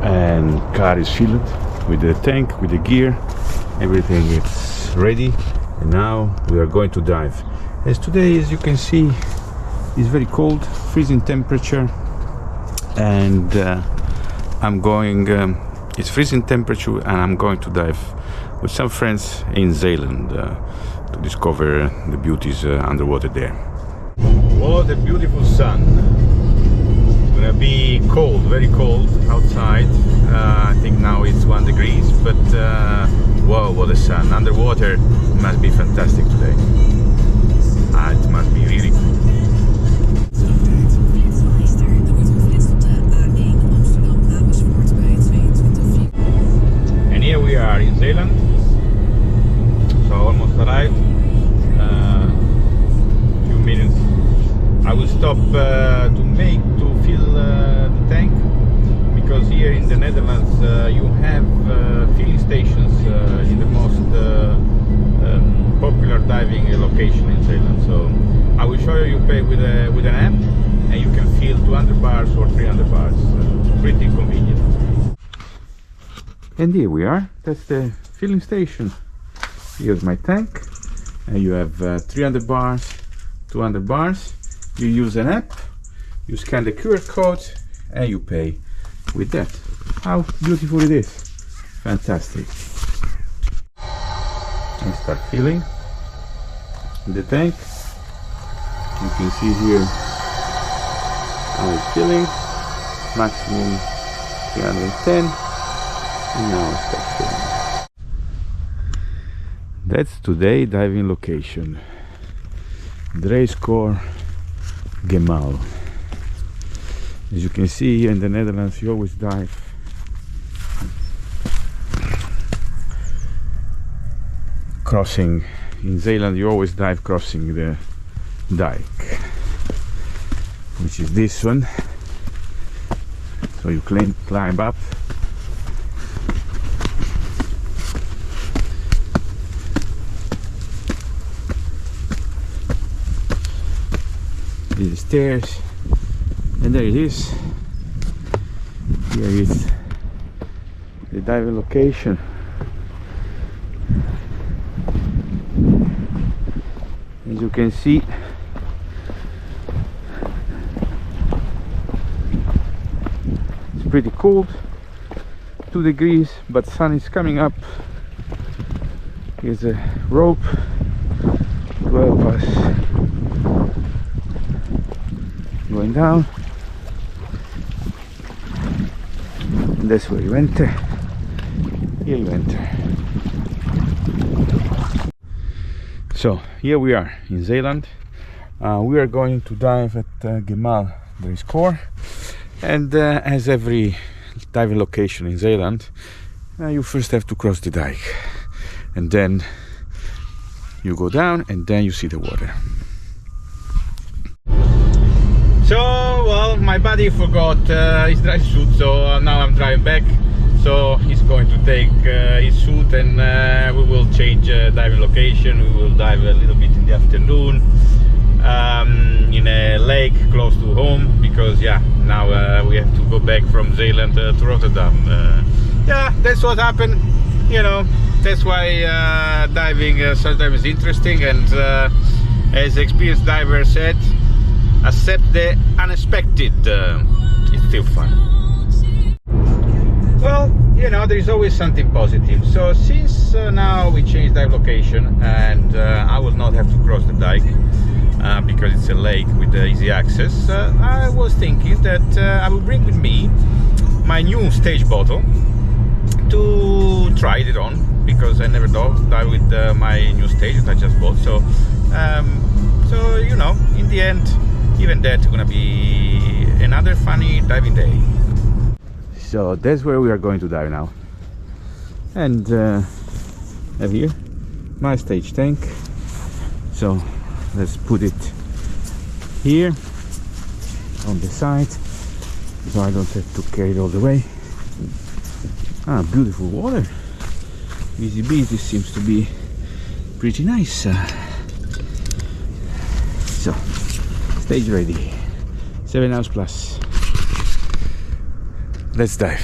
and car is filled with the tank, with the gear, everything is ready, and now we are going to dive. As today, as you can see, is very cold, freezing temperature, and I'm going it's freezing temperature, and I'm going to dive with some friends in Zeeland to discover the beauties underwater there. What a beautiful sun. It's gonna be cold, very cold outside. I think now it's 1 degrees, but wow, what a sun. Underwater must be fantastic today. It must be really cool. And here we are in Zeeland, so almost arrived. Few minutes. I will stop to fill the tank, because here in the Netherlands you have filling stations in the most popular diving location in Zeeland. So I will show you. You pay with an app, and you can fill 200 bars or 300 bars. Pretty convenient. And here we are. That's the filling station. Here's my tank, and you have 300 bars, 200 bars. You use an app, you scan the QR code, and you pay with that. How beautiful it is. Fantastic. And start filling the tank. You can see here how it's filling. Maximum 310. And now I start filling. That's today's diving location. Dreiskor Gemal. As you can see, here in the Netherlands you always dive crossing. In Zeeland you always dive crossing the dike, which is this one. So you climb up, the stairs, and there it is. Here is the diving location. As you can see, it's pretty cold, 2 degrees, but sun is coming up. Here's a rope to help us going down, and that's where you enter. Here you enter. So here we are in Zeeland. We are going to dive at Gemal Dreiskor, and as every diving location in Zeeland, you first have to cross the dike, and then you go down, and then you see the water. So, well, my buddy forgot his dry suit, so now I'm driving back. So he's going to take his suit, and we will change diving location. We will dive a little bit in the afternoon in a lake close to home, because yeah, now we have to go back from Zeeland to Rotterdam. Yeah, that's what happened. You know, that's why diving sometimes is interesting, and as the experienced diver said, accept the unexpected. It's still fun. Well, you know, there is always something positive. So since now we changed dive location, and I will not have to cross the dike because it's a lake with easy access, I was thinking that I will bring with me my new stage bottle to try it on, because I never dive with my new stage that I just bought. So so you know, in the end, even that's gonna be another funny diving day. So that's where we are going to dive now, and have here my stage tank. So let's put it here on the side, so I don't have to carry it all the way. Ah, beautiful water, easy breezy, seems to be pretty nice. So stage ready, 7 hours plus. Let's dive.